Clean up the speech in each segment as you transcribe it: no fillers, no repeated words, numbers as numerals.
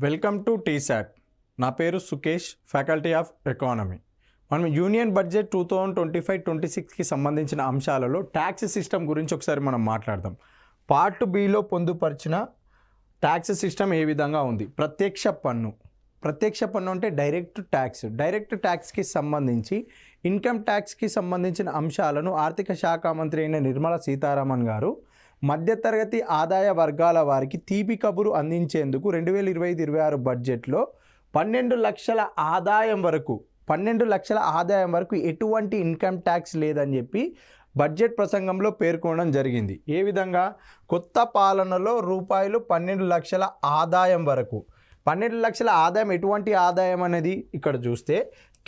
Welcome to T-SAT. నా పేరు Sukesh, faculty of economy. మనం యూనియన్ బడ్జెట్ 2025-26కి సంబంధించిన అంశాలలో ట్యాక్స్ సిస్టమ్ గురించి ఒకసారి మనం మాట్లాడదాం. పార్ట్ బిలో పొందుపరిచిన ట్యాక్స్ సిస్టమ్ ఏ విధంగా ఉంది? ప్రత్యక్ష పన్ను అంటే డైరెక్ట్ ట్యాక్స్కి సంబంధించి ఇన్కమ్ ట్యాక్స్కి సంబంధించిన అంశాలను ఆర్థిక శాఖ మంత్రి అయిన నిర్మలా సీతారామన్ గారు మధ్యతరగతి ఆదాయ వర్గాల వారికి తీపి కబురు అందించేందుకు 2025-26 బడ్జెట్లో 12 లక్షల ఆదాయం వరకు ఎటువంటి ఇన్కమ్ ట్యాక్స్ లేదని చెప్పి బడ్జెట్ ప్రసంగంలో పేర్కొనడం జరిగింది. ఏ విధంగా? కొత్త పాలనలో రూపాయలు 12 లక్షల ఆదాయం వరకు, 12 లక్షల ఆదాయం ఎటువంటి ఆదాయం అనేది ఇక్కడ చూస్తే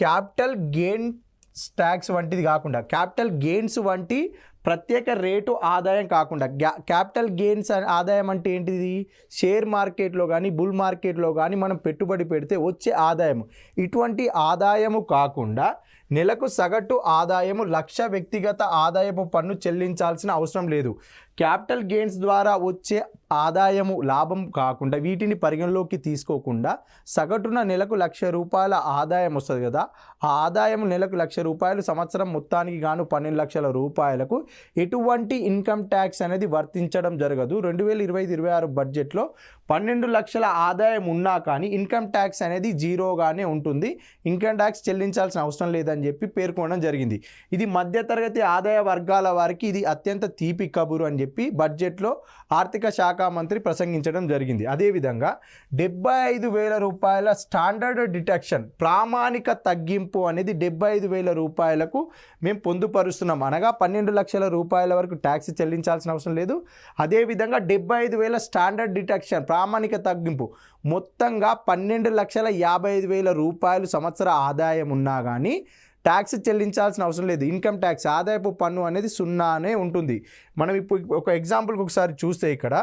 క్యాపిటల్ గెయిన్స్ ట్యాక్స్ వంటిది కాకుండా, క్యాపిటల్ గెయిన్స్ వంటి ప్రత్యేక రేటు ఆదాయం కాకుండా, క్యాపిటల్ గెయిన్స్ ఆదాయం అంటే ఏంటిది? షేర్ మార్కెట్లో కానీ బుల్ మార్కెట్లో కానీ మనం పెట్టుబడి పెడితే వచ్చే ఆదాయం. ఇటువంటి ఆదాయము కాకుండా నెలకు సగటు ఆదాయము 1,00,000 వ్యక్తిగత ఆదాయపు పన్ను చెల్లించాల్సిన అవసరం లేదు. క్యాపిటల్ గెయిన్స్ ద్వారా వచ్చే ఆదాయము లాభం కాకుండా వీటిని పరిగణలోకి తీసుకోకుండా సగటున నెలకు 1,00,000 రూపాయల ఆదాయం వస్తుంది కదా, ఆ ఆదాయం నెలకు 1,00,000 రూపాయలు, సంవత్సరం మొత్తానికి గాను 12 లక్షల రూపాయలకు ఎటువంటి ఇన్కమ్ ట్యాక్స్ అనేది వర్తించడం జరగదు. 2025-26 బడ్జెట్లో 12 లక్షల ఆదాయం ఉన్నా కానీ ఇన్కమ్ ట్యాక్స్ అనేది జీరోగానే ఉంటుంది. ఇన్కమ్ ట్యాక్స్ చెల్లించాల్సిన అవసరం లేదని చెప్పి పేర్కొనడం జరిగింది. ఇది మధ్యతరగతి ఆదాయ వర్గాల వారికి ఇది అత్యంత తీపి కబురు అని చెప్పి బడ్జెట్లో ఆర్థిక శాఖ మంత్రి ప్రసంగించడం జరిగింది. అదేవిధంగా 75,000 రూపాయల స్టాండర్డ్ డిడక్షన్, ప్రామాణిక తగ్గింపు అనేది 75,000 రూపాయలకు మేము పొందుపరుస్తున్నాం. అనగా 12 లక్షల రూపాయల వరకు ట్యాక్స్ చెల్లించాల్సిన అవసరం లేదు. అదేవిధంగా 75,000 స్టాండర్డ్ డిడక్షన్, ప్రామాణిక తగ్గింపు, మొత్తంగా 12,55,000 రూపాయలు సంవత్సర ఆదాయం ఉన్నా కానీ ట్యాక్స్ చెల్లించాల్సిన అవసరం లేదు. ఇన్కమ్ ట్యాక్స్, ఆదాయపు పన్ను అనేది సున్నానే ఉంటుంది. మనం ఇప్పుడు ఒక ఎగ్జాంపుల్కి ఒకసారి చూస్తే ఇక్కడ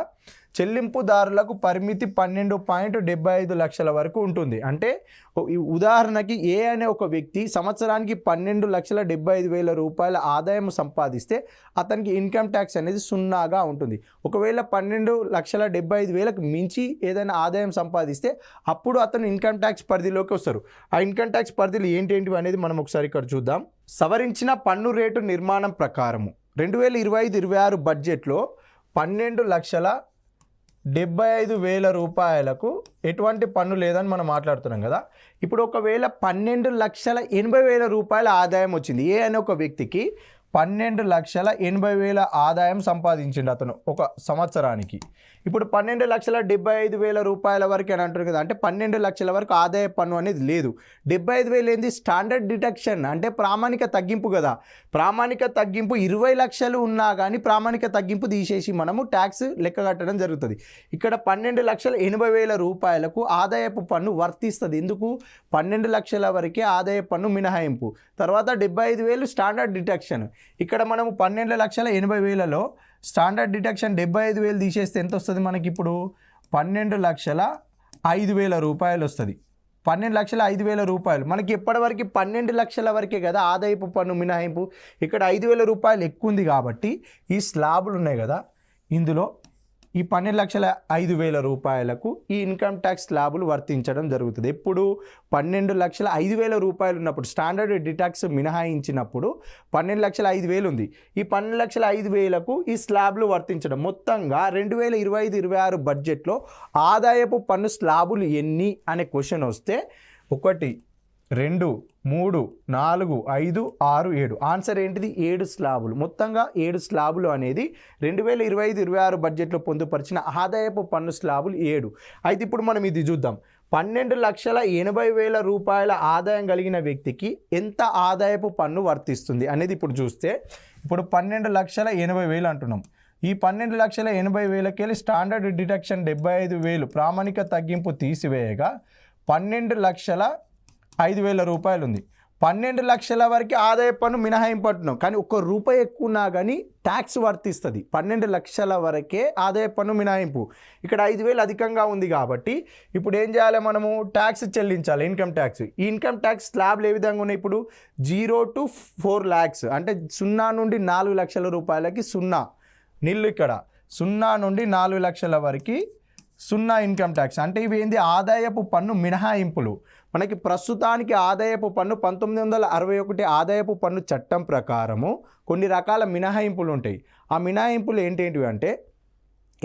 చెల్లింపుదారులకు పరిమితి 12.75 లక్షల వరకు ఉంటుంది. అంటే ఉదాహరణకి ఏ అనే ఒక వ్యక్తి సంవత్సరానికి 12,75,000 రూపాయల ఆదాయం సంపాదిస్తే అతనికి ఇన్కమ్ ట్యాక్స్ అనేది సున్నాగా ఉంటుంది. ఒకవేళ 12,75,000కు మించి ఏదైనా ఆదాయం సంపాదిస్తే అప్పుడు అతను ఇన్కమ్ ట్యాక్స్ పరిధిలోకి వస్తారు. ఆ ఇన్కమ్ ట్యాక్స్ పరిధిలో ఏంటేంటివి అనేది మనం ఒకసారి ఇక్కడ చూద్దాం. సవరించిన పన్ను రేటు నిర్మాణం ప్రకారము 2025-26 బడ్జెట్లో 12,75,000 రూపాయలకు ఎటువంటి పన్ను లేదని మనం మాట్లాడుతున్నాం కదా. ఇప్పుడు ఒకవేళ 12,80,000 రూపాయల ఆదాయం వచ్చింది, ఏ అనే ఒక వ్యక్తికి 12,80,000 ఆదాయం సంపాదించిండు అతను ఒక సంవత్సరానికి. ఇప్పుడు 12,75,000 రూపాయల వరకు అని అంటారు కదా, అంటే 12 లక్షల వరకు ఆదాయ పన్ను అనేది లేదు. 75,000 ఏంది? స్టాండర్డ్ డిడక్షన్, అంటే ప్రామాణిక తగ్గింపు కదా. ప్రామాణిక తగ్గింపు 20 లక్షలు ఉన్నా కానీ ప్రామాణిక తగ్గింపు తీసేసి మనము ట్యాక్స్ లెక్క కట్టడం జరుగుతుంది. ఇక్కడ 12,80,000 రూపాయలకు ఆదాయపు పన్ను వర్తిస్తుంది. ఎందుకు? 12 లక్షల వరకే ఆదాయ పన్ను మినహాయింపు, తర్వాత 75,000 స్టాండర్డ్ డిడక్షన్. ఇక్కడ మనము 12,80,000లో స్టాండర్డ్ డిడక్షన్ 75,000 తీసేస్తే ఎంత వస్తుంది మనకి? ఇప్పుడు 12,05,000 రూపాయలు వస్తుంది. 12,05,000 రూపాయలు మనకి ఎప్పటివరకు 12 లక్షల వరకే కదా ఆదాయపు పన్ను మినహాయింపు. ఇక్కడ 5,000 రూపాయలు ఎక్కువ ఉంది కాబట్టి ఈ స్లాబులు ఉన్నాయి కదా, ఇందులో ఈ 12,05,000 రూపాయలకు ఈ ఇన్కమ్ ట్యాక్స్ స్లాబులు వర్తించడం జరుగుతుంది. ఎప్పుడు? 12,05,000 రూపాయలు ఉన్నప్పుడు, స్టాండర్డ్ డిటాక్స్ మినహాయించినప్పుడు 12,05,000 ఉంది. ఈ 12,05,000కు ఈ స్లాబులు వర్తించడం. మొత్తంగా 2025-26 బడ్జెట్లో ఆదాయపు పన్ను స్లాబులు ఎన్ని అనే క్వశ్చన్ వస్తే 1, 2, 3, 4, 5, 6, 7. ఆన్సర్ ఏంటిది? 7 స్లాబులు. మొత్తంగా 7 స్లాబులు అనేది 2025-26 బడ్జెట్లో పొందుపరిచిన ఆదాయపు పన్ను స్లాబులు 7. అయితే ఇప్పుడు మనం ఇది చూద్దాం. 12,80,000 రూపాయల ఆదాయం కలిగిన వ్యక్తికి ఎంత ఆదాయపు పన్ను వర్తిస్తుంది అనేది ఇప్పుడు చూస్తే, ఇప్పుడు 12,80,000 అంటున్నాం. ఈ 12,80,000కి వెళ్ళి స్టాండర్డ్ డిడక్షన్ 75,000 ప్రామాణిక తగ్గింపు తీసివేయగా 12,05,000 రూపాయలు ఉంది. 12 లక్షల వరకు ఆదాయ పన్ను మినహాయింపు అంటున్నాం, కానీ ₹1 ఎక్కువ ఉన్నా కానీ ట్యాక్స్ వర్తిస్తుంది. 12 లక్షల వరకే ఆదాయ పన్ను మినహాయింపు. ఇక్కడ 5,000 అధికంగా ఉంది కాబట్టి ఇప్పుడు ఏం చేయాలి? మనము ట్యాక్స్ చెల్లించాలి, ఇన్కమ్ ట్యాక్స్. ఈ ఇన్కమ్ ట్యాక్స్ స్లాబ్లు ఏ విధంగా ఉన్నాయి? ఇప్పుడు 0 to 4 lakhs, అంటే 0 నుండి 4 లక్షల రూపాయలకి 0 నిల్లు. ఇక్కడ 0 నుండి 4 లక్షల వరకు సున్నా ఇన్కమ్ ట్యాక్స్ అంటే ఇవి ఏంది ఆదాయపు పన్ను మినహాయింపులు. మనకి ప్రస్తుతానికి ఆదాయపు పన్ను 1961 ఆదాయపు పన్ను చట్టం ప్రకారము కొన్ని రకాల మినహాయింపులు ఉంటాయి. ఆ మినహాయింపులు ఏంటేంటివి అంటే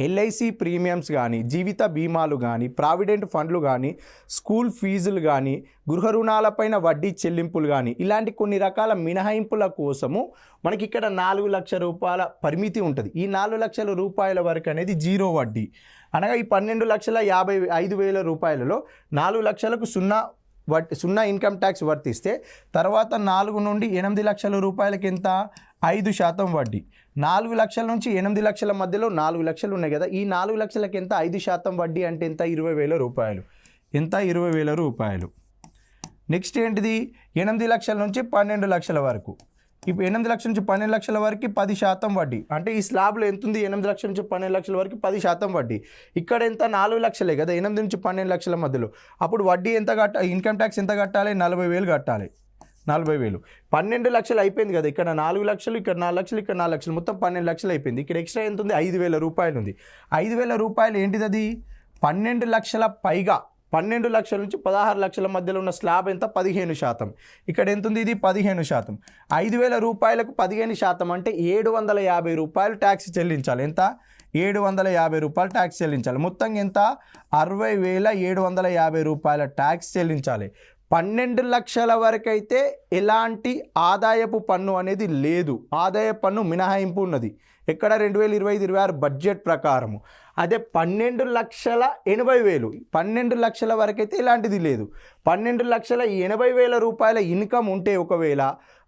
ఎల్ఐసి ప్రీమియమ్స్ కానీ, జీవిత బీమాలు కానీ, ప్రావిడెంట్ ఫండ్లు కానీ, స్కూల్ ఫీజులు కానీ, గృహ రుణాలపైన వడ్డీ చెల్లింపులు కానీ, ఇలాంటి కొన్ని రకాల మినహాయింపుల కోసము మనకి ఇక్కడ 4 లక్షల రూపాయల పరిమితి ఉంటుంది. ఈ 4 లక్షల రూపాయల వరకు అనేది జీరో వడ్డీ. అనగా ఈ 12,55,000 రూపాయలలో 4 లక్షలకు సున్నా ఇన్కమ్ ట్యాక్స్ వర్తిస్తే తర్వాత 4 నుండి 8 లక్షల రూపాయలకి ఎంత 5% వడ్డీ. 4 లక్షల నుంచి 8 లక్షల మధ్యలో 4 లక్షలు ఉన్నాయి కదా, ఈ 4 లక్షలకి ఎంత 5% వడ్డీ అంటే ఎంత 20,000 రూపాయలు. ఎంత 20,000 రూపాయలు. నెక్స్ట్ ఏంటిది 8 లక్షల నుంచి 12 లక్షల వరకు. ఇప్పుడు 8 లక్షల నుంచి 12 లక్షల వరకు 10% వడ్డీ. అంటే ఈ స్లాబ్లో ఎంత ఉంది 8 లక్షల నుంచి 12 లక్షల వరకు 10% వడ్డీ. ఇక్కడ ఎంత 4 లక్షలే కదా 8 నుంచి 12 లక్షల మధ్యలో. అప్పుడు వడ్డీ ఎంత ఇన్కమ్ ట్యాక్స్ ఎంత కట్టాలి 40,000 కట్టాలి. 40,000. 12 లక్షలు అయిపోయింది కదా, ఇక్కడ 4 లక్షలు, ఇక్కడ 4 లక్షలు, ఇక్కడ 4 లక్షలు, మొత్తం 12 లక్షలు అయిపోయింది. ఇక్కడ ఎక్స్ట్రా ఎంత ఉంది 5,000 రూపాయలు ఉంది. 5,000 రూపాయలు ఏంటిది అది 12 లక్షల పైగా 12 లక్షల నుంచి 16 లక్షల మధ్యలో ఉన్న స్లాబ్ ఎంత 15%. ఇక్కడ ఎంత ఉంది ఇది 15%. 5,000 రూపాయలకు 15% అంటే 750 రూపాయలు ట్యాక్స్ చెల్లించాలి. ఎంత 750 రూపాయలు ట్యాక్స్ చెల్లించాలి. మొత్తం ఎంత 60,750 రూపాయల ట్యాక్స్ చెల్లించాలి. 12 లక్షల వరకు అయితే ఎలాంటి ఆదాయపు పన్ను అనేది లేదు, ఆదాయ పన్ను మినహాయింపు ఉన్నది. ఎక్కడ 2025-26 బడ్జెట్ ప్రకారము. అదే 12,80,000 12 లక్షల వరకు అయితే ఇలాంటిది లేదు. 12,80,000 రూపాయల ఇన్కమ్ ఉంటే ఒకవేళ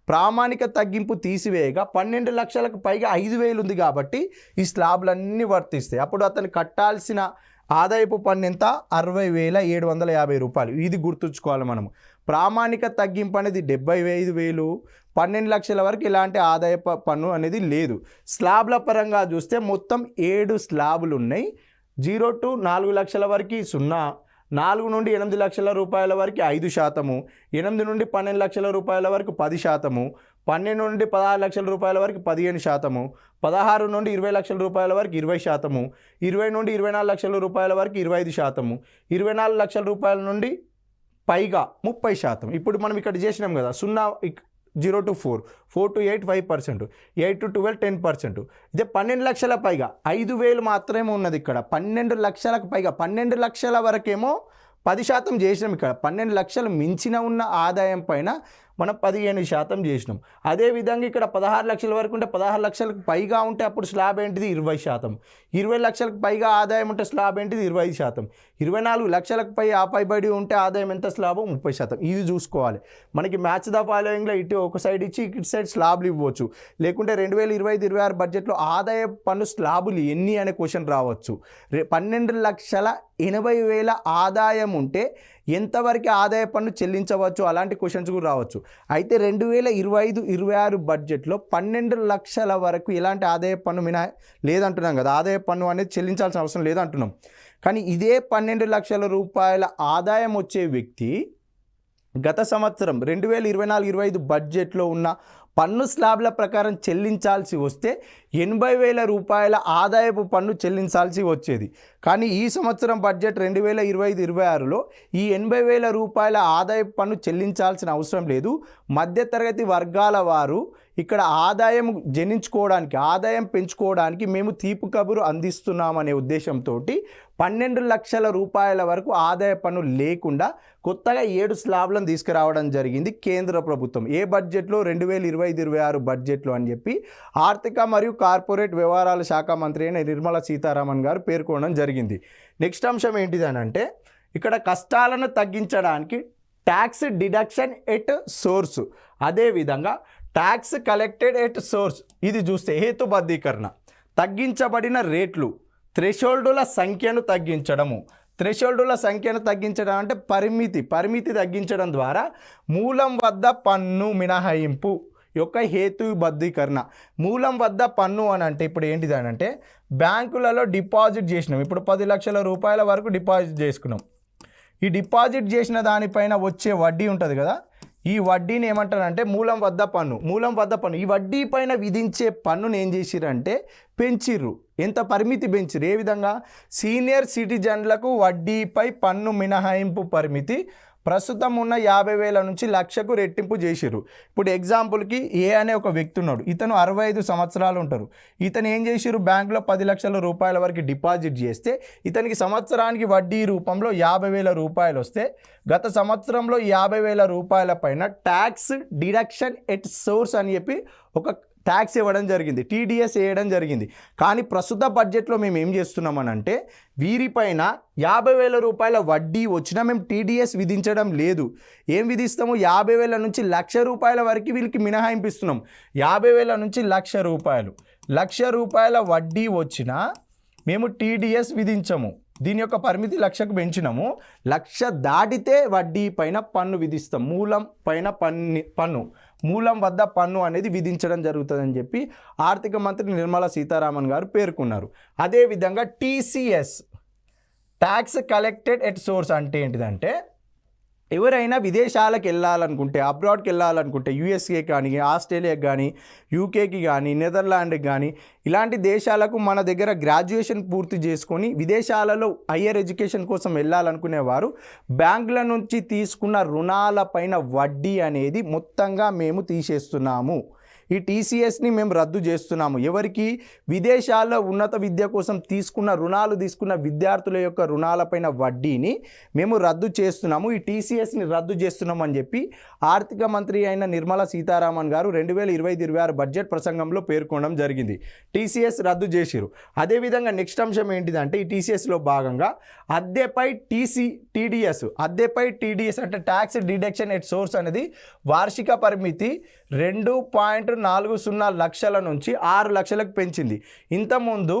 ప్రామాణిక తగ్గింపు తీసివేయగా 12 లక్షలకు పైగా 5,000 ఉంది కాబట్టి ఈ స్లాబ్లన్నీ వర్తిస్తాయి. అప్పుడు అతను కట్టాల్సిన ఆదాయపు పన్ను ఎంత 60,750 రూపాయలు. ఇది గుర్తుంచుకోవాలి మనము. ప్రామాణిక తగ్గింపు అనేది 75,000, 12 లక్షల వరకు ఇలాంటి ఆదాయ పన్ను అనేది లేదు. స్లాబ్ల పరంగా చూస్తే మొత్తం 7 స్లాబులు ఉన్నాయి. 0 to 4 లక్షల వరకు 0, 4 నుండి 8 లక్షల రూపాయల వరకు 5%, 8 నుండి 12 లక్షల రూపాయల వరకు 10%, 12 నుండి 16 లక్షల రూపాయల వరకు 15%, 16 నుండి 20 లక్షల రూపాయల వరకు 20%, 20 నుండి 24 లక్షల రూపాయల వరకు 25%, 24 లక్షల రూపాయల నుండి పైగా 30%. ఇప్పుడు మనం ఇక్కడ చేసినాం కదా 0 to 4, 4 to 8 5%, 8 to 12 10%. ఇదే 12 లక్షల పైగా 5,000 మాత్రమే ఉన్నది. ఇక్కడ 12 లక్షలకు పైగా 12 లక్షల వరకేమో 10% చేసినాం. ఇక్కడ 12 లక్షలు మించిన ఉన్న ఆదాయం పైన మనం 15% చేసినాం. అదేవిధంగా ఇక్కడ 16 లక్షల వరకు ఉంటే 16 లక్షలకు పైగా ఉంటే అప్పుడు స్లాబ్ ఏంటిది 20%. 20 లక్షలకు పైగా ఆదాయం ఉంటే స్లాబ్ ఏంటిది 25%. 24 లక్షలకు పై ఆపైబడి ఉంటే ఆదాయం ఎంత స్లాబ్ 30%. ఇది చూసుకోవాలి. మనకి మ్యాచ్ ద ఫాలోయింగ్లో ఇటు ఒక సైడ్ ఇచ్చి ఇటు సైడ్ స్లాబ్లు ఇవ్వచ్చు. లేకుంటే 2025-26 బడ్జెట్లో ఆదాయ పన్ను స్లాబులు ఎన్ని అనే క్వశ్చన్ రావచ్చు. 12,80,000 ఆదాయం ఉంటే ఎంతవరకు ఆదాయ పన్ను చెల్లించవచ్చు అలాంటి క్వశ్చన్స్ కూడా రావచ్చు. అయితే 2025-26 బడ్జెట్లో 12 లక్షల వరకు ఎలాంటి ఆదాయ పన్ను లేదంటున్నాం కదా, ఆదాయ పన్ను అనేది చెల్లించాల్సిన అవసరం లేదంటున్నాం. కానీ ఇదే 12 లక్షల రూపాయల ఆదాయం వచ్చే వ్యక్తి గత సంవత్సరం 2024-25 బడ్జెట్లో ఉన్న పన్ను స్లాబ్ల ప్రకారం చెల్లించాల్సి వస్తే 80,000 రూపాయల ఆదాయపు పన్ను చెల్లించాల్సి వచ్చేది. కానీ ఈ సంవత్సరం బడ్జెట్ 2025-26లో ఈ 80,000 రూపాయల ఆదాయపు పన్ను చెల్లించాల్సిన అవసరం లేదు. మధ్యతరగతి వర్గాల వారు ఇక్కడ ఆదాయం జనించుకోవడానికి, ఆదాయం పెంచుకోవడానికి మేము తీపి కబురు అందిస్తున్నామనే ఉద్దేశంతో 12 లక్షల రూపాయల వరకు ఆదాయ పన్ను లేకుండా కొత్తగా 7 స్లాబ్లను తీసుకురావడం జరిగింది కేంద్ర ప్రభుత్వం. ఏ బడ్జెట్లో 2025-26 బడ్జెట్లో అని చెప్పి ఆర్థిక మరియు కార్పొరేట్ వ్యవహారాల శాఖ మంత్రి అయిన నిర్మలా సీతారామన్ గారు పేర్కొనడం జరిగింది. నెక్స్ట్ అంశం ఏంటిదనంటే ఇక్కడ కష్టాలను తగ్గించడానికి ట్యాక్స్ డిడక్షన్ ఎట్ సోర్స్, అదేవిధంగా ట్యాక్స్ కలెక్టెడ్ ఎట్ సోర్స్. ఇది చూస్తే హేతుబద్ధీకరణ, తగ్గించబడిన రేట్లు, థ్రెషోల్డుల సంఖ్యను తగ్గించడము. థ్రెషోల్డుల సంఖ్యను తగ్గించడం అంటే పరిమితి తగ్గించడం ద్వారా మూలం వద్ద పన్ను మినహాయింపు యొక్క హేతుబద్ధీకరణ. మూలం వద్ద పన్ను అని అంటే ఇప్పుడు ఏంటిది అని అంటే బ్యాంకులలో డిపాజిట్ చేసినాం. ఇప్పుడు 10 లక్షల రూపాయల వరకు డిపాజిట్ చేసుకున్నాం. ఈ డిపాజిట్ చేసిన దానిపైన వచ్చే వడ్డీ ఉంటుంది కదా, ఈ వడ్డీని ఏమంటారంటే మూలం వద్ద పన్ను. ఈ వడ్డీ పైన విధించే పన్నును ఏం చేసిరంటే పెంచిర్రు. ఎంత పరిమితి పెంచిర్రు? ఏ విధంగా? సీనియర్ సిటిజన్లకు వడ్డీపై పన్ను మినహాయింపు పరిమితి ప్రస్తుతం ఉన్న 50,000 నుంచి లక్షకు రెట్టింపు చేసిర్రు. ఇప్పుడు ఎగ్జాంపుల్కి ఏ అనే ఒక వ్యక్తి ఉన్నాడు, ఇతను 65 సంవత్సరాలు ఉంటారు. ఇతను ఏం చేసిర్రు? బ్యాంకులో 10 లక్షల రూపాయల వరకు డిపాజిట్ చేస్తే ఇతనికి సంవత్సరానికి వడ్డీ రూపంలో 50,000 రూపాయలు వస్తే గత సంవత్సరంలో 50,000 రూపాయల పైన ట్యాక్స్ డిడక్షన్ ఎట్ సోర్స్ అని చెప్పి ఒక ట్యాక్స్ ఇవ్వడం జరిగింది, టీడీఎస్ వేయడం జరిగింది. కానీ ప్రస్తుత బడ్జెట్లో మేము ఏం చేస్తున్నామనంటే వీరిపైన 50,000 రూపాయల వడ్డీ వచ్చినా మేము టీడీఎస్ విధించడం లేదు. ఏం విధిస్తాము? 50,000 నుంచి 1,00,000 రూపాయల వరకు వీళ్ళకి మినహాయింపిస్తున్నాం. 50,000 నుంచి 1,00,000 రూపాయలు, 1,00,000 రూపాయల వడ్డీ వచ్చినా మేము టీడీఎస్ విధించము. దీని యొక్క పరిమితి 1,00,000కు పెంచినాము. 1,00,000 దాటితే వడ్డీ పైన పన్ను విధిస్తాం. మూలం పైన పన్ను మూలం వద్ద పన్ను అనేది విధించడం జరుగుతుందని చెప్పి ఆర్థిక మంత్రి నిర్మలా సీతారామన్ గారు పేర్కొన్నారు. అదేవిధంగా TCS, tax collected at source అంటే ఏంటిదంటే ఎవరైనా విదేశాలకు వెళ్ళాలనుకుంటే, అబ్రాడ్కి వెళ్ళాలనుకుంటే, యూఎస్ఏకి కానీ, ఆస్ట్రేలియాకి కానీ, యూకేకి కానీ, నెదర్లాండ్కి కానీ ఇలాంటి దేశాలకు మన దగ్గర గ్రాడ్యుయేషన్ పూర్తి చేసుకొని విదేశాలలో హయ్యర్ ఎడ్యుకేషన్ కోసం వెళ్ళాలనుకునేవారు బ్యాంకుల నుంచి తీసుకున్న రుణాలపైన వడ్డీ అనేది మొత్తంగా మేము తీసేస్తున్నాము. ఈ టీసీఎస్ని మేము రద్దు చేస్తున్నాము. ఎవరికి? విదేశాల్లో ఉన్నత విద్య కోసం తీసుకున్న విద్యార్థుల యొక్క రుణాలపైన వడ్డీని మేము రద్దు చేస్తున్నాము. ఈ టీసీఎస్ని రద్దు చేస్తున్నాం అని చెప్పి ఆర్థిక మంత్రి అయిన నిర్మలా సీతారామన్ గారు 2025-26 బడ్జెట్ ప్రసంగంలో పేర్కొనడం జరిగింది. టీసీఎస్ రద్దు చేసిరు. అదేవిధంగా నెక్స్ట్ అంశం ఏంటిదంటే ఈ టీసీఎస్లో భాగంగా అద్దెపై టీడీఎస్ అంటే ట్యాక్స్ డిడక్షన్ ఎట్ సోర్స్ అనేది వార్షిక పరిమితి 2.40 లక్షల నుంచి 6 లక్షలకు పెంచింది. ఇంతకుముందు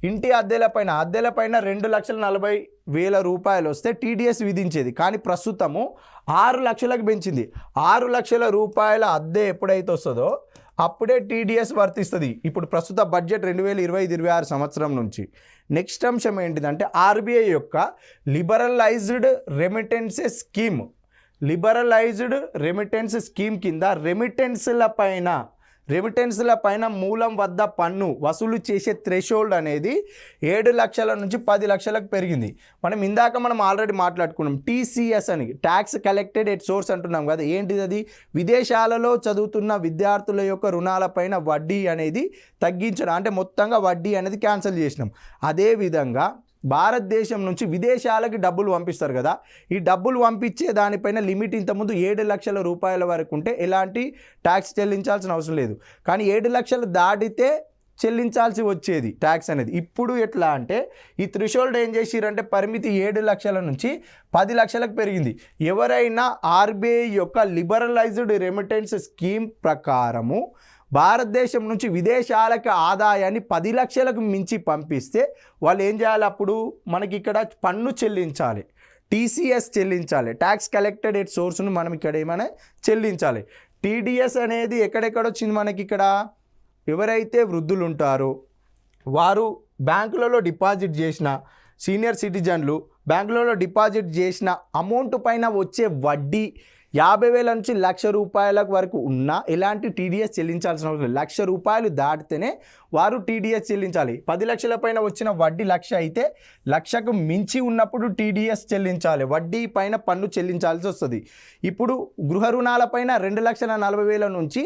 ఇంటి అద్దెలపైన 2,40,000 రూపాయలు వస్తే టీడీఎస్ విధించేది. కానీ ప్రస్తుతము 6 లక్షలకు పెంచింది. 6 లక్షల రూపాయల అద్దె ఎప్పుడైతే వస్తుందో అప్పుడే టీడీఎస్ వర్తిస్తుంది. ఇప్పుడు ప్రస్తుత బడ్జెట్ 2025-26 సంవత్సరం నుంచి. నెక్స్ట్ అంశం ఏంటిదంటే ఆర్బీఐ యొక్క లిబరలైజ్డ్ రెమిటెన్స్ స్కీమ్ కింద రెమిటెన్స్ల పైన మూలం వద్ద పన్ను వసూలు చేసే థ్రెషోల్డ్ అనేది 7 లక్షల నుంచి 10 లక్షలకు పెరిగింది. మనం ఆల్రెడీ మాట్లాడుకున్నాం. టీసీఎస్ అని ట్యాక్స్ కలెక్టెడ్ ఎట్ సోర్స్ అంటున్నాం కదా. ఏంటిది అది? విదేశాలలో చదువుతున్న విద్యార్థుల యొక్క రుణాలపైన వడ్డీ అనేది తగ్గించడం, అంటే మొత్తంగా వడ్డీ అనేది క్యాన్సిల్ చేసినాం. అదేవిధంగా భారతదేశం నుంచి విదేశాలకి డబ్బులు పంపిస్తారు కదా, ఈ డబ్బులు పంపించే దానిపైన లిమిట్ ఇంతకుముందు 7 లక్షల రూపాయల వరకు ఉంటే ఎలాంటి ట్యాక్స్ చెల్లించాల్సిన అవసరం లేదు. కానీ 7 లక్షలు దాటితే చెల్లించాల్సి వచ్చేది ట్యాక్స్ అనేది. ఇప్పుడు ఎట్లా అంటే ఈ థ్రెషోల్డ్ ఏం చేసిరంటే పరిమితి 7 లక్షల నుంచి 10 లక్షలకు పెరిగింది. ఎవరైనా ఆర్బీఐ యొక్క లిబరలైజ్డ్ రెమిటెన్స్ స్కీమ్ ప్రకారము భారతదేశం నుంచి విదేశాలకు ఆదాయాన్ని 10 లక్షలకు మించి పంపిస్తే వాళ్ళు ఏం చేయాలి? అప్పుడు మనకి ఇక్కడ పన్ను చెల్లించాలి, టీసీఎస్ చెల్లించాలి, ట్యాక్స్ కలెక్టెడ్ ఎట్ సోర్స్ను మనం ఇక్కడ ఏమైనా చెల్లించాలి. టీడీఎస్ అనేది ఎక్కడెక్కడొచ్చింది మనకి ఇక్కడ? ఎవరైతే వృద్ధులు ఉంటారో వారు బ్యాంకులలో డిపాజిట్ చేసిన సీనియర్ సిటిజన్లు బ్యాంకులలో డిపాజిట్ చేసిన అమౌంట్ పైన వచ్చే వడ్డీ 50,000 నుంచి 1,00,000 రూపాయల వరకు ఉన్నా ఎలాంటి టీడీఎస్ చెల్లించాల్సిన అవసరం లేదు. 1,00,000 రూపాయలు దాటితేనే వారు టీడీఎస్ చెల్లించాలి. 10 లక్షల పైన వచ్చిన వడ్డీ 1,00,000 అయితే 1,00,000కు మించి ఉన్నప్పుడు టీడీఎస్ చెల్లించాలి, వడ్డీ పైన పన్ను చెల్లించాల్సి వస్తుంది. ఇప్పుడు గృహ రుణాలపైన 2,40,000 నుంచి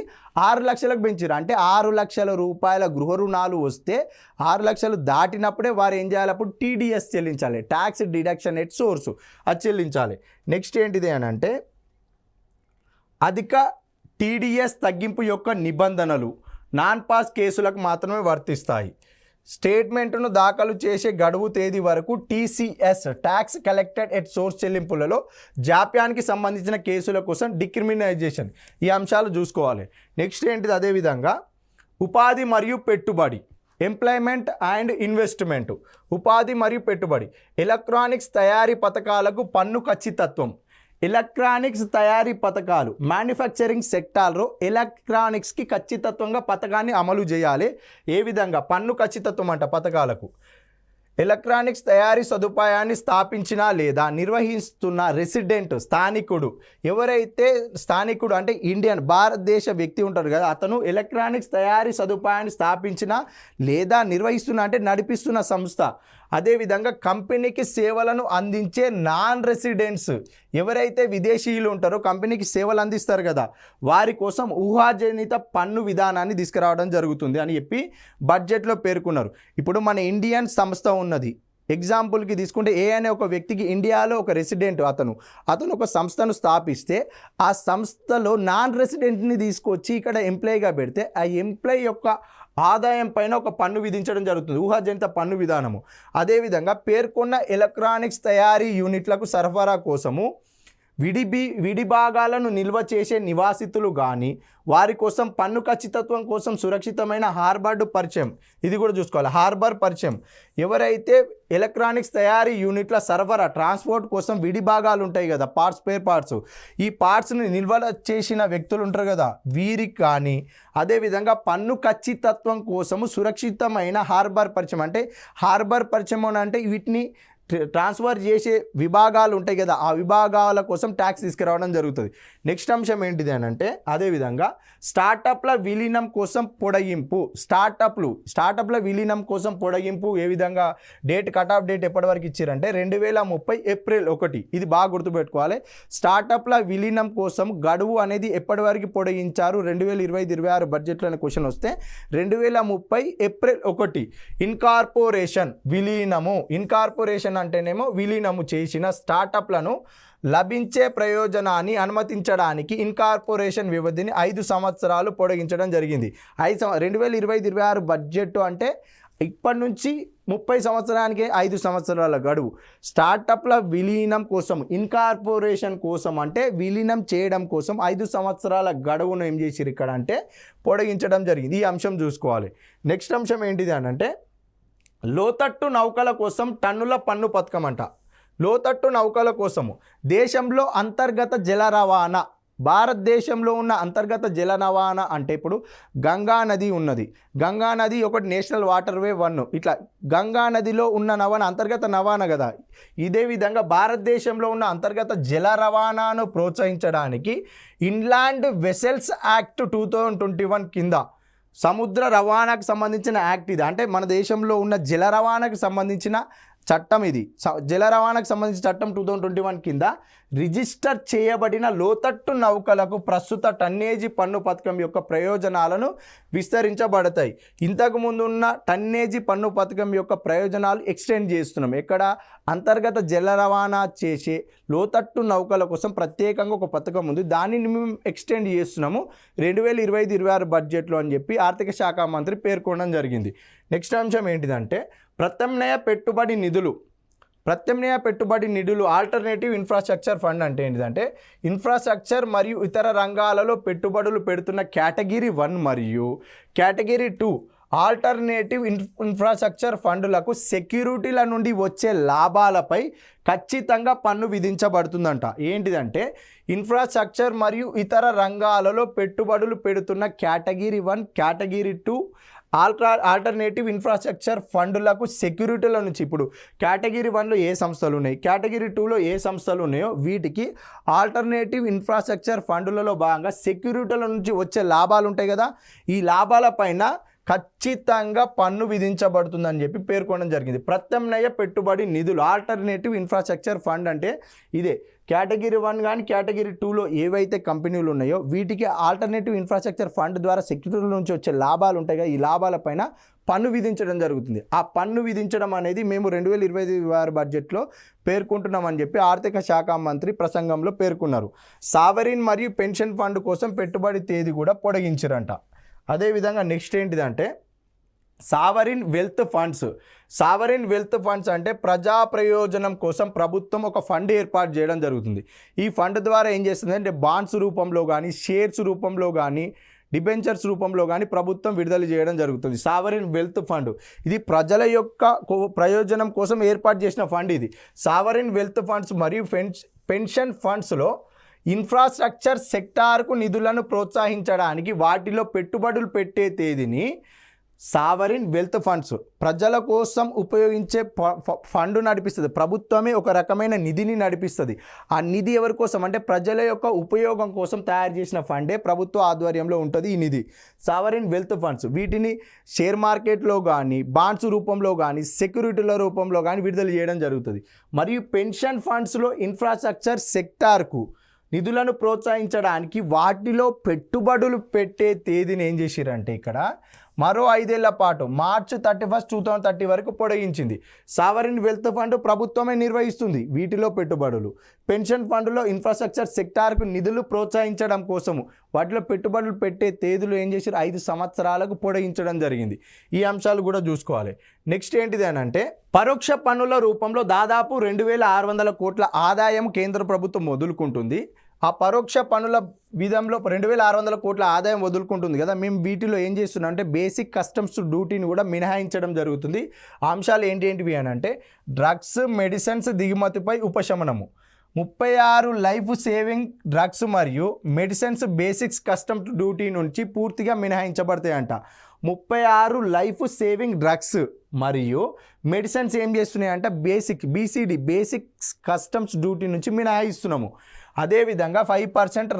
6 లక్షలకు పెంచారు. అంటే 6 లక్షల రూపాయల గృహ రుణాలు వస్తే 6 లక్షలు దాటినప్పుడే వారు ఏం చేయాలి? అప్పుడు టీడీఎస్ చెల్లించాలి, ట్యాక్స్ డిడక్షన్ ఎట్ సోర్సు అది చెల్లించాలి. నెక్స్ట్ ఏంటిది అని అంటే అధిక టీడీఎస్ తగ్గింపు యొక్క నిబంధనలు నాన్ పాస్ కేసులకు మాత్రమే వర్తిస్తాయి. స్టేట్మెంట్ను దాఖలు చేసే గడువు తేదీ వరకు TCS tax collected at source చెల్లింపులలో జాప్యానికి సంబంధించిన కేసుల కోసం డిక్రిమినైజేషన్ ఈ అంశాలు చూసుకోవాలి. నెక్స్ట్ ఏంటిది? అదేవిధంగా ఉపాధి మరియు పెట్టుబడి, ఎంప్లాయ్మెంట్ అండ్ ఇన్వెస్ట్మెంట్, ఉపాధి మరియు పెట్టుబడి, ఎలక్ట్రానిక్స్ తయారీ పథకాలకు పన్ను ఖచ్చితత్వం. ఎలక్ట్రానిక్స్ తయారీ పథకాలు మ్యానుఫ్యాక్చరింగ్ సెక్టార్లో ఎలక్ట్రానిక్స్కి ఖచ్చితత్వంగా పథకాన్ని అమలు చేయాలి. ఏ విధంగా? పన్ను ఖచ్చితత్వం అంట పథకాలకు. ఎలక్ట్రానిక్స్ తయారీ సదుపాయాన్ని స్థాపించిన లేదా నిర్వహిస్తున్న రెసిడెంట్ స్థానికుడు, ఎవరైతే స్థానికుడు అంటే ఇండియన్ భారతదేశ వ్యక్తి ఉంటారు కదా, అతను ఎలక్ట్రానిక్స్ తయారీ సదుపాయాన్ని స్థాపించిన లేదా నిర్వహిస్తున్న అంటే నడిపిస్తున్న సంస్థ. అదేవిధంగా కంపెనీకి సేవలను అందించే నాన్ రెసిడెంట్స్, ఎవరైతే విదేశీయులు ఉంటారో కంపెనీకి సేవలు అందిస్తారు కదా, వారి కోసం ఊహాజనిత పన్ను విధానాన్ని తీసుకురావడం జరుగుతుంది అని చెప్పి బడ్జెట్లో పేర్కొన్నారు. ఇప్పుడు మన ఇండియన్ సంస్థ ఉన్నది, ఎగ్జాంపుల్కి తీసుకుంటే ఏ అనే ఒక వ్యక్తికి ఇండియాలో ఒక రెసిడెంట్ అతను ఒక సంస్థను స్థాపిస్తే ఆ సంస్థలో నాన్ రెసిడెంట్ని తీసుకొచ్చి ఇక్కడ ఎంప్లాయీగా పెడితే ఆ ఎంప్లాయీ యొక్క ఆదాయం పైన ఒక పన్ను విధించడం జరుగుతుంది, ఊహాజనిత పన్ను విధానము. అదేవిధంగా పేర్కొన్న ఎలక్ట్రానిక్స్ తయారీ యూనిట్లకు సరఫరా కోసము విడి భాగాలను నిల్వ చేసే నివాసితులు కానీ వారి కోసం పన్ను ఖచ్చితత్వం కోసం సురక్షితమైన హార్బర్ పరిచయం, ఇది కూడా చూసుకోవాలి. హార్బర్ పరిచయం, ఎవరైతే ఎలక్ట్రానిక్స్ తయారీ యూనిట్ల సరఫరా ట్రాన్స్పోర్ట్ కోసం విడి భాగాలు ఉంటాయి కదా, పార్ట్స్, స్పేర్ పార్ట్స్, ఈ పార్ట్స్ని నిల్వ చేసిన వ్యక్తులు ఉంటారు కదా, వీరికి కానీ అదేవిధంగా పన్ను ఖచ్చితత్వం కోసము సురక్షితమైన హార్బర్ పరిచయం, అంటే హార్బర్ పరిచయం అంటే వీటిని ట్రాన్స్ఫర్ చేసే విభాగాలు ఉంటాయి కదా, ఆ విభాగాల కోసం ట్యాక్స్ తీసుకురావడం జరుగుతుంది. నెక్స్ట్ అంశం ఏంటిది అని అంటే అదేవిధంగా స్టార్టప్ల విలీనం కోసం పొడిగింపు. స్టార్టప్ల విలీనం కోసం పొడిగింపు ఏ విధంగా డేట్, కట్ ఆఫ్ డేట్ ఎప్పటి వరకు ఇచ్చారంటే 2030 ఏప్రిల్ 1. ఇది బాగా గుర్తుపెట్టుకోవాలి. స్టార్టప్ల విలీనం కోసం గడువు అనేది ఎప్పటి వరకు పొడిగించారు 2025-26 బడ్జెట్లో అనే క్వశ్చన్ వస్తే 2030 ఏప్రిల్ 1. ఇన్కార్పొరేషన్ విలీనము, ఇన్కార్పొరేషన్ అంటేనేమో విలీనము చేసిన స్టార్టప్లను లభించే ప్రయోజనాన్ని అనుమతించడానికి ఇన్కార్పొరేషన్ వ్యవధిని 5 సంవత్సరాలు పొడిగించడం జరిగింది. 2025-26 బడ్జెట్ అంటే ఇప్పటి నుంచి 30 సంవత్సరానికి 5 సంవత్సరాల గడువు. స్టార్టప్ల విలీనం కోసం, ఇన్కార్పొరేషన్ కోసం అంటే విలీనం చేయడం కోసం 5 సంవత్సరాల గడువును ఏం చేసిరు ఇక్కడ అంటే పొడిగించడం జరిగింది. ఈ అంశం చూసుకోవాలి. నెక్స్ట్ అంశం ఏంటిది అని అంటే లోతట్టు నౌకల కోసం టన్నుల పన్ను పథకం అంట. లోతట్టు నౌకల కోసము దేశంలో అంతర్గత జల రవాణా, భారతదేశంలో ఉన్న అంతర్గత జల రవాణా అంటే ఇప్పుడు గంగా నది ఉన్నది, గంగా నది ఒకటి నేషనల్ వాటర్వే 1, ఇట్లా గంగా నదిలో ఉన్న అంతర్గత రవాణా కదా. ఇదే విధంగా భారతదేశంలో ఉన్న అంతర్గత జల రవాణాను ప్రోత్సహించడానికి ఇన్లాండ్ వెసెల్స్ యాక్ట్ 2021 కింద సముద్ర రవాణాకు సంబంధించిన యాక్ట్ ఇది. అంటే మన దేశంలో ఉన్న జల రవాణాకు సంబంధించిన చట్టం ఇది. జల రవాణాకు సంబంధించిన చట్టం 2021 కింద రిజిస్టర్ చేయబడిన లోతట్టు నౌకలకు ప్రస్తుత టన్నేజీ పన్ను పథకం యొక్క ప్రయోజనాలను విస్తరించబడతాయి. ఇంతకు ముందు ఉన్న టన్నేజీ పన్ను పథకం యొక్క ప్రయోజనాలు ఎక్స్టెండ్ చేస్తున్నాం. ఎక్కడ అంతర్గత జల రవాణా చేసే లోతట్టు నౌకల కోసం ప్రత్యేకంగా ఒక పథకం ఉంది, దానిని మేము ఎక్స్టెండ్ చేస్తున్నాము 2025-26 బడ్జెట్లో అని చెప్పి ఆర్థిక శాఖ మంత్రి పేర్కొనడం జరిగింది. నెక్స్ట్ అంశం ఏంటిదంటే ప్రత్యామ్నాయ పెట్టుబడి నిధులు. ఆల్టర్నేటివ్ ఇన్ఫ్రాస్ట్రక్చర్ ఫండ్ అంటే ఏంటిదంటే ఇన్ఫ్రాస్ట్రక్చర్ మరియు ఇతర రంగాలలో పెట్టుబడులు పెడుతున్న కేటగిరీ 1 మరియు కేటగిరీ 2 ఆల్టర్నేటివ్ ఇన్ఫ్రాస్ట్రక్చర్ ఫండ్లకు సెక్యూరిటీల నుండి వచ్చే లాభాలపై ఖచ్చితంగా పన్ను విధించబడుతుందంట. ఏంటిదంటే ఇన్ఫ్రాస్ట్రక్చర్ మరియు ఇతర రంగాలలో పెట్టుబడులు పెడుతున్న కేటగిరీ 1, కేటగిరీ 2 ఆల్టర్నేటివ్ ఇన్ఫ్రాస్ట్రక్చర్ ఫండ్లకు సెక్యూరిటీల నుంచి, ఇప్పుడు కేటగిరీ 1లో ఏ సంస్థలు ఉన్నాయి, కేటగిరీ 2లో ఏ సంస్థలు ఉన్నాయో వీటికి ఆల్టర్నేటివ్ ఇన్ఫ్రాస్ట్రక్చర్ ఫండ్లలో భాగంగా సెక్యూరిటీల నుంచి వచ్చే లాభాలు ఉంటాయి కదా, ఈ లాభాల పైన ఖచ్చితంగా పన్ను విధించబడుతుందని చెప్పి పేర్కొనడం జరిగింది. ప్రత్యామ్నాయ పెట్టుబడి నిధులు, ఆల్టర్నేటివ్ ఇన్ఫ్రాస్ట్రక్చర్ ఫండ్ అంటే ఇదే. కేటగిరీ 1 కానీ కేటగిరీ 2లో ఏవైతే కంపెనీలు ఉన్నాయో వీటికి ఆల్టర్నేటివ్ ఇన్ఫ్రాస్ట్రక్చర్ ఫండ్ ద్వారా సెక్యూరిటీల నుంచి వచ్చే లాభాలు ఉంటాయి కదా, ఈ లాభాలపైన పన్ను విధించడం జరుగుతుంది. ఆ పన్ను విధించడం అనేది మేము 2025 బడ్జెట్లో పేర్కొంటున్నామని చెప్పి ఆర్థిక శాఖ మంత్రి ప్రసంగంలో పేర్కొన్నారు. సావరిన్ మరియు పెన్షన్ ఫండ్ కోసం పెట్టుబడి తేదీ కూడా పొడిగించారంట. అదేవిధంగా నెక్స్ట్ ఏంటిదంటే సావరిన్ వెల్త్ ఫండ్స్ అంటే ప్రజా ప్రయోజనం కోసం ప్రభుత్వం ఒక ఫండ్ ఏర్పాటు చేయడం జరుగుతుంది. ఈ ఫండ్ ద్వారా ఏం చేస్తుంది అంటే బాండ్స్ రూపంలో కానీ, షేర్స్ రూపంలో కానీ, డిబెంచర్స్ రూపంలో కానీ ప్రభుత్వం విడుదల చేయడం జరుగుతుంది. సావరిన్ వెల్త్ ఫండ్ ఇది ప్రజల యొక్క ప్రయోజనం కోసం ఏర్పాటు చేసిన ఫండ్. ఇది సావరిన్ వెల్త్ ఫండ్స్ మరియు పెన్షన్ ఫండ్స్లో ఇన్ఫ్రాస్ట్రక్చర్ సెక్టార్కు నిధులను ప్రోత్సహించడానికి వాటిలో పెట్టుబడులు పెట్టే తేదీని సావరిన్ వెల్త్ ఫండ్స్ ప్రజల కోసం ఉపయోగించే ఫండ్ నడిపిస్తుంది. ప్రభుత్వమే ఒక రకమైన నిధిని నడిపిస్తుంది. ఆ నిధి ఎవరి కోసం అంటే ప్రజల యొక్క ఉపయోగం కోసం తయారు చేసిన ఫండే ప్రభుత్వ ఆధ్వర్యంలో ఉంటుంది ఈ నిధి, సావరిన్ వెల్త్ ఫండ్స్. వీటిని షేర్ మార్కెట్లో కానీ, బాండ్స్ రూపంలో కానీ, సెక్యూరిటీల రూపంలో కానీ విడుదల చేయడం జరుగుతుంది. మరియు పెన్షన్ ఫండ్స్లో ఇన్ఫ్రాస్ట్రక్చర్ సెక్టార్కు నిధులను ప్రోత్సహించడానికి వాటిలో పెట్టుబడులు పెట్టే తేదీని ఏం చేసిరంటే ఇక్కడ మరో 5 ఏళ్ల పాటు మార్చ్ 31, 2030 వరకు పొడిగించింది. సావరిన్ వెల్త్ ఫండ్ ప్రభుత్వమే నిర్వహిస్తుంది వీటిలో పెట్టుబడులు. పెన్షన్ ఫండ్లో ఇన్ఫ్రాస్ట్రక్చర్ సెక్టార్కు నిధులు ప్రోత్సహించడం కోసము వాటిలో పెట్టుబడులు పెట్టే తేదీలు ఏం చేశారు 5 సంవత్సరాలకు పొడిగించడం జరిగింది. ఈ అంశాలు కూడా చూసుకోవాలి. నెక్స్ట్ ఏంటిది అని అంటే పరోక్ష పన్నుల రూపంలో దాదాపు 2600 కోట్ల ఆదాయం కేంద్ర ప్రభుత్వం వదులుకుంటుంది. ఆ పరోక్ష పన్నుల విధంలో 2600 కోట్ల ఆదాయం వదులుకుంటుంది కదా, మేము వీటిలో ఏం చేస్తున్నాం అంటే బేసిక్ కస్టమ్స్ డ్యూటీని కూడా మినహాయించడం జరుగుతుంది. ఆ అంశాలు ఏంటివి అని అంటే డ్రగ్స్, మెడిసిన్స్ దిగుమతిపై ఉపశమనము, 36 లైఫ్ సేవింగ్ డ్రగ్స్ మరియు మెడిసిన్స్ బేసిక్స్ కస్టమ్స్ డ్యూటీ నుంచి పూర్తిగా మినహాయించబడతాయంట. 36 లైఫ్ సేవింగ్ డ్రగ్స్ మరియు మెడిసిన్స్ ఏం చేస్తున్నాయంటే బేసిక్ కస్టమ్స్ డ్యూటీ నుంచి మినహాయిస్తున్నాము. అదేవిధంగా 5%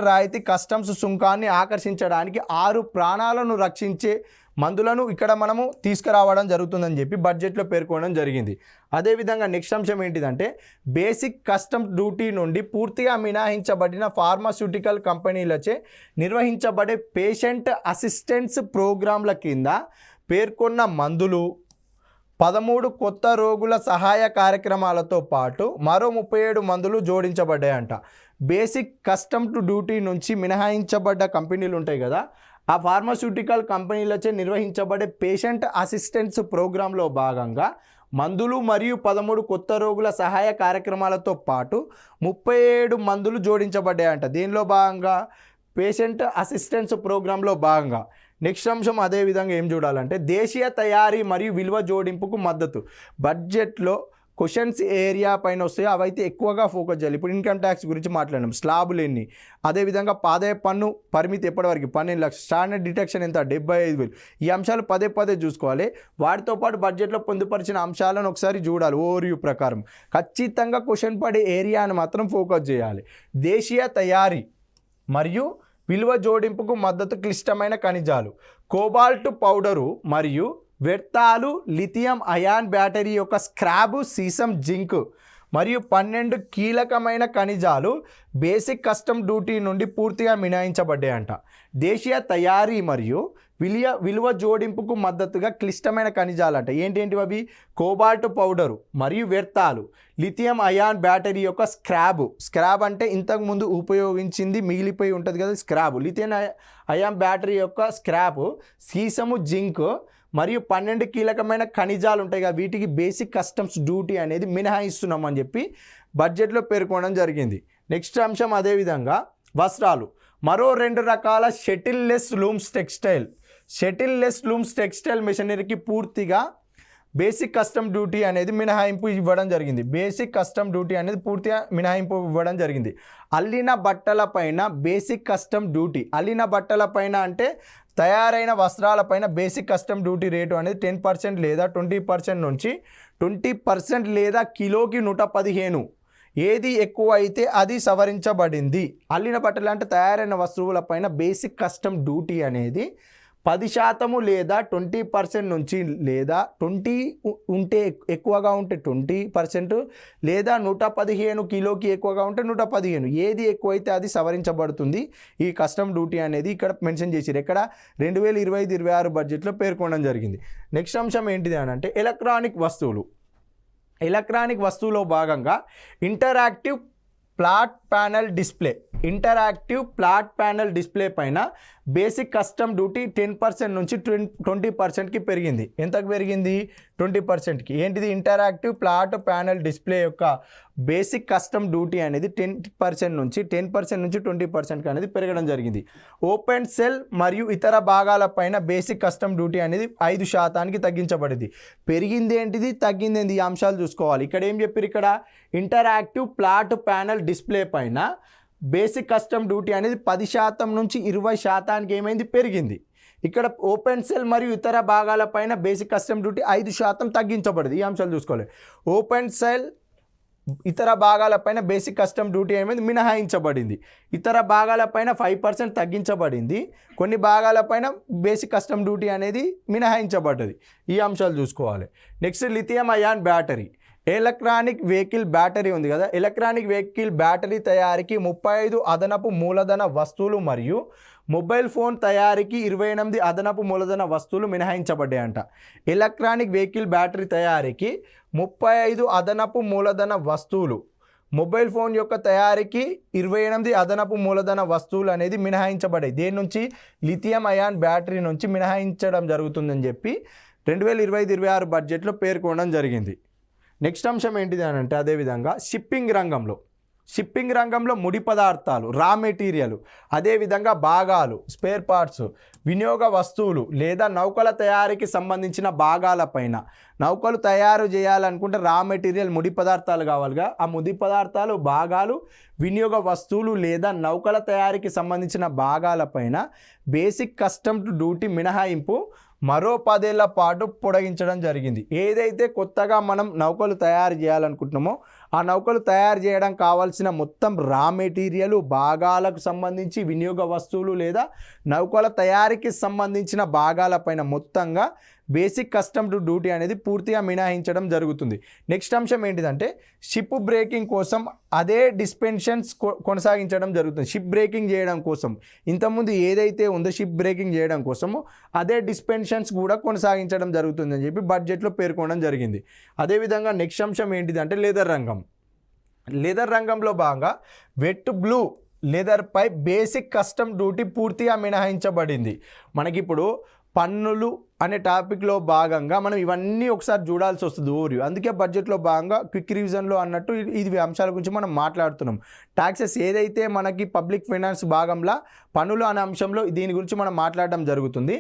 రాయితీ కస్టమ్స్ సుంకాన్ని ఆకర్షించడానికి 6 ప్రాణాలను రక్షించే మందులను ఇక్కడ మనము తీసుకురావడం జరుగుతుందని చెప్పి బడ్జెట్లో పేర్కొనడం జరిగింది. అదేవిధంగా నెక్స్ట్ అంశం ఏంటిదంటే బేసిక్ కస్టమ్స్ డ్యూటీ నుండి పూర్తిగా మినహాయించబడిన ఫార్మాస్యూటికల్ కంపెనీలచే నిర్వహించబడే పేషెంట్ అసిస్టెన్స్ ప్రోగ్రాంల కింద పేర్కొన్న మందులు, 13 కొత్త రోగుల సహాయ కార్యక్రమాలతో పాటు మరో 37 మందులు జోడించబడ్డాయంట. బేసిక్ కస్టమ్స్ డ్యూటీ నుంచి మినహాయించబడ్డ కంపెనీలు ఉంటాయి కదా, ఆ ఫార్మాస్యూటికల్ కంపెనీలచే నిర్వహించబడే పేషెంట్ అసిస్టెన్స్ ప్రోగ్రాంలో భాగంగా మందులు మరియు 13 కొత్త రోగుల సహాయ కార్యక్రమాలతో పాటు 37 మందులు జోడించబడ్డాయంట. దీనిలో భాగంగా పేషెంట్ అసిస్టెన్స్ ప్రోగ్రాంలో భాగంగా. నెక్స్ట్ అంశం అదేవిధంగా ఏం చూడాలంటే దేశీయ తయారీ మరియు విలువ జోడింపుకు మద్దతు. బడ్జెట్లో క్వశ్చన్స్ ఏరియా పైన వస్తాయి, అవైతే ఎక్కువగా ఫోకస్ చేయాలి. ఇప్పుడు ఇన్కమ్ ట్యాక్స్ గురించి మాట్లాడినాం, స్లాబులు ఎన్ని, అదేవిధంగా ఆదాయ పన్ను పరిమితి ఎప్పటివరకు 12 లక్షలు, స్టాండర్డ్ డిడక్షన్ ఎంత 75,000. ఈ అంశాలు పదే చూసుకోవాలి. వాటితో పాటు బడ్జెట్లో పొందుపరిచిన అంశాలను ఒకసారి చూడాలి. ఓవర్వ్యూ ప్రకారం ఖచ్చితంగా క్వశ్చన్ పడే ఏరియాను మాత్రం ఫోకస్ చేయాలి. దేశీయ తయారీ మరియు విలువ జోడింపుకు మద్దతు, క్లిష్టమైన ఖనిజాలు, కోబాల్ట్ పౌడరు మరియు వ్యర్థాలు, లిథియం అయాన్ బ్యాటరీ యొక్క స్క్రాబ్, సీసం, జింక్ మరియు 12 కీలకమైన ఖనిజాలు బేసిక్ కస్టమ్ డ్యూటీ నుండి పూర్తిగా మినహాయించబడ్డాయంట. దేశీయ తయారీ మరియు విలువ జోడింపుకు మద్దతుగా క్లిష్టమైన ఖనిజాలు అంట. ఏంటివి అవి? కోబాల్ట్ పౌడరు మరియు వ్యర్థాలు, లిథియం అయాన్ బ్యాటరీ యొక్క స్క్రాబ్ అంటే ఇంతకుముందు ఉపయోగించింది మిగిలిపోయి ఉంటుంది కదా స్క్రాబ్, లిథియం అయాన్ బ్యాటరీ యొక్క స్క్రాప్, సీసము, జింక్ మరియు 12 కీలకమైన ఖనిజాలు ఉంటాయి కదా, వీటికి బేసిక్ కస్టమ్స్ డ్యూటీ అనేది మినహాయిస్తున్నాం అని చెప్పి బడ్జెట్లో పేర్కొనడం జరిగింది. నెక్స్ట్ అంశం అదేవిధంగా వస్త్రాలు, మరో 2 రకాల షటిల్లెస్ లూమ్స్ టెక్స్టైల్ మెషినరీకి పూర్తిగా బేసిక్ కస్టమ్ డ్యూటీ అనేది మినహాయింపు ఇవ్వడం జరిగింది. అల్లిన బట్టలపైన బేసిక్ కస్టమ్ డ్యూటీ, అల్లిన బట్టలపైన అంటే తయారైన వస్త్రాలపైన బేసిక్ కస్టమ్ డ్యూటీ రేటు అనేది 10% లేదా 20% నుంచి 20% లేదా కిలోకి 115, ఏది ఎక్కువ అయితే అది సవరించబడింది. అల్లిన బట్టలు అంటే తయారైన వస్తువులపైన బేసిక్ కస్టమ్ డ్యూటీ అనేది 10% లేదా 20% నుంచి, లేదా 20 ఉంటే ఎక్కువగా ఉంటే 20% లేదా 115 కిలోకి ఎక్కువగా ఉంటే 115, ఏది ఎక్కువైతే అది సవరించబడుతుంది. ఈ కస్టమ్ డ్యూటీ అనేది ఇక్కడ మెన్షన్ చేశారు. ఇక్కడ 2025-26 బడ్జెట్లో పేర్కొనడం జరిగింది. నెక్స్ట్ అంశం ఏంటిది అని అంటే ఎలక్ట్రానిక్ వస్తువులో భాగంగా ఇంటరాక్టివ్ ఫ్లాట్ ప్యానెల్ డిస్ప్లే పైన బేసిక్ కస్టమ్ డ్యూటీ 10% నుంచి 20%కి పెరిగింది. ఎంతకు పెరిగింది? 20%కి. ఏంటిది? ఇంటరాక్టివ్ ఫ్లాట్ ప్యానెల్ డిస్ప్లే యొక్క బేసిక్ కస్టమ్ డ్యూటీ అనేది 10% నుంచి 20% అనేది పెరగడం జరిగింది. ఓపెన్ సెల్ మరియు ఇతర భాగాలపైన బేసిక్ కస్టమ్ డ్యూటీ అనేది 5%కి తగ్గించబడింది. పెరిగింది ఏంటిది, తగ్గింది ఏంటి, ఈ అంశాలు చూసుకోవాలి. ఇక్కడ ఏం చెప్పారు? ఇక్కడ ఇంటరాక్టివ్ ఫ్లాట్ ప్యానెల్ డిస్ప్లే పైన బేసిక్ కస్టమ్ డ్యూటీ అనేది 10% నుంచి 20%కి ఏమైంది? పెరిగింది. ఇక్కడ ఓపెన్ సెల్ మరియు ఇతర భాగాలపైన బేసిక్ కస్టమ్ డ్యూటీ 5% తగ్గించబడింది. ఈ అంశాలు చూసుకోవాలి. ఓపెన్ సెల్ ఇతర భాగాలపైన బేసిక్ కస్టమ్ డ్యూటీ అనేది మినహాయించబడింది. ఇతర భాగాలపైన 5% తగ్గించబడింది. కొన్ని భాగాలపైన బేసిక్ కస్టమ్ డ్యూటీ అనేది మినహాయించబడ్డది. ఈ అంశాలు చూసుకోవాలి. Next lithium ion battery. Electronic vehicle battery ఉంది కదా, ఎలక్ట్రానిక్ వెహికల్ బ్యాటరీ తయారీకి 35 అదనపు మూలధన వస్తువులు మరియు మొబైల్ ఫోన్ తయారీకి 28 అదనపు మూలధన వస్తువులు మినహాయించబడ్డాయంట. ఎలక్ట్రానిక్ వెహికల్ బ్యాటరీ తయారీకి 35 అదనపు మూలధన వస్తువులు, మొబైల్ ఫోన్ యొక్క తయారీకి 28 అదనపు మూలధన వస్తువులు అనేది మినహాయించబడ్డాయి. దేని నుంచి? లిథియం అయాన్ బ్యాటరీ నుంచి మినహాయించడం జరుగుతుందని చెప్పి 2025-26 బడ్జెట్లో పేర్కొనడం జరిగింది. నెక్స్ట్ అంశం ఏంటిది అని అంటే అదేవిధంగా షిప్పింగ్ రంగంలో ముడి పదార్థాలు, రా మెటీరియల్, అదేవిధంగా భాగాలు, స్పేర్ పార్ట్స్, వినియోగ వస్తువులు లేదా నౌకల తయారీకి సంబంధించిన భాగాలపైన, నౌకలు తయారు చేయాలనుకుంటే రా మెటీరియల్ ముడి పదార్థాలు కావాలిగా, ఆ ముడి పదార్థాలు, భాగాలు, వినియోగ వస్తువులు లేదా నౌకల తయారీకి సంబంధించిన భాగాలపైన బేసిక్ కస్టమ్ డ్యూటీ మినహాయింపు మరో 10 ఏళ్ల పాటు పొడిగించడం జరిగింది. ఏదైతే కొత్తగా మనం నౌకలు తయారు చేయాలనుకుంటున్నామో ఆ నౌకలు తయారు చేయడం కావాల్సిన మొత్తం రా మెటీరియల్, భాగాలకు సంబంధించి వినియోగ వస్తువులు లేదా నౌకల తయారీకి సంబంధించిన భాగాలపైన మొత్తంగా బేసిక్ కస్టమ్ డ్యూటీ అనేది పూర్తిగా మినహాయించడం జరుగుతుంది. నెక్స్ట్ అంశం ఏంటిదంటే షిప్ బ్రేకింగ్ కోసం అదే డిస్పెన్షన్స్ కొనసాగించడం జరుగుతుంది. షిప్ బ్రేకింగ్ చేయడం కోసం ఇంతకుముందు ఏదైతే ఉందో షిప్ బ్రేకింగ్ చేయడం కోసము అదే డిస్పెన్షన్స్ కూడా కొనసాగించడం జరుగుతుందని చెప్పి బడ్జెట్లో పేర్కొనడం జరిగింది. అదేవిధంగా నెక్స్ట్ అంశం ఏంటిదంటే లెదర్ రంగంలో భాగంగా వెట్ బ్లూ లెదర్పై బేసిక్ కస్టమ్ డ్యూటీ పూర్తిగా మినహాయించబడింది. మనకిప్పుడు పన్నులు అనే టాపిక్లో భాగంగా మనం ఇవన్నీ ఒకసారి చూడాల్సి వస్తుంది ఓరియో. అందుకే బడ్జెట్లో భాగంగా క్విక్ రివిజన్లో అన్నట్టు ఇది అంశాల గురించి మనం మాట్లాడుతున్నాం. ట్యాక్సెస్ ఏదైతే మనకి పబ్లిక్ ఫైనాన్స్ భాగంలో పన్నులు అనే అంశంలో దీని గురించి మనం మాట్లాడడం జరుగుతుంది.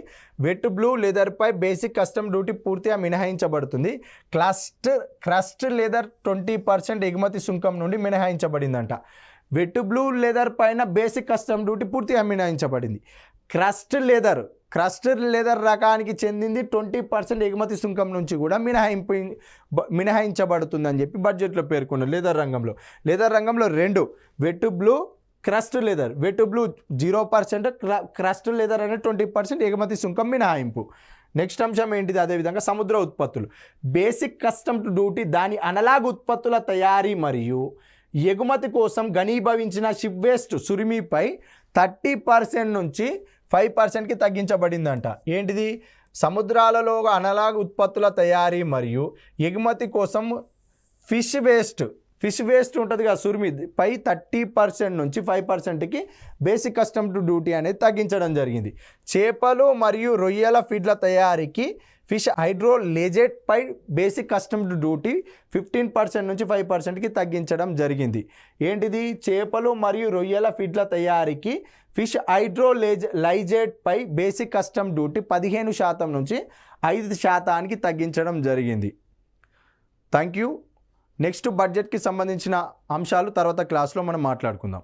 వెట్ బ్లూ లెదర్పై బేసిక్ కస్టమ్ డ్యూటీ పూర్తిగా మినహాయించబడుతుంది. క్రస్ట్ లెదర్ 20% ఎగుమతి సుంకం నుండి మినహాయించబడిందంట. వెట్ బ్లూ లెదర్ పైన బేసిక్ కస్టమ్ డ్యూటీ పూర్తిగా మినహాయించబడింది. క్రస్ట్ లెదర్ రకానికి చెందింది 20% ఎగుమతి సుంకం నుంచి కూడా మినహాయించబడుతుందని చెప్పి బడ్జెట్లో పేర్కొన్నారు. లెదర్ రంగంలో 2 wet blue, crust leather. Wet blue 0%, crust leather అనే 20% ఎగుమతి సుంకం మినహాయింపు. నెక్స్ట్ అంశం ఏంటిది? అదేవిధంగా సముద్ర ఉత్పత్తులు. బేసిక్ కస్టమ్ డ్యూటీ దాని అనలాగ్ ఉత్పత్తుల తయారీ మరియు ఎగుమతి కోసం ఘనీభవించిన షిప్ వేస్ట్ సురిమిపై 30% నుంచి 5%కి తగ్గించబడిందంట. ఏంటిది? సముద్రాలలో అనలాగ్ ఉత్పత్తుల తయారీ మరియు ఎగుమతి కోసం ఫిష్ వేస్ట్ ఉంటుంది కదా సురిమి పై 30% నుంచి 5%కి బేసిక్ కస్టమ్ డ్యూటీ అనేది తగ్గించడం జరిగింది. చేపలు మరియు రొయ్యల ఫీడ్ల తయారీకి ఫిష్ హైడ్రోలేజెట్ పై బేసిక్ కస్టమ్ డ్యూటీ 15% నుంచి 5%కి తగ్గించడం జరిగింది. ఏంటిది? చేపలు మరియు రొయ్యల ఫీడ్ల తయారీకి ఫిష్ హైడ్రోలైజేట్ పై బేసిక్ కస్టమ్ డ్యూటీ 15% నుంచి 5%కి తగ్గించడం జరిగింది. Thank you. నెక్స్ట్ బడ్జెట్కి సంబంధించిన అంశాలు తర్వాత క్లాస్లో మనం మాట్లాడుకుందాం.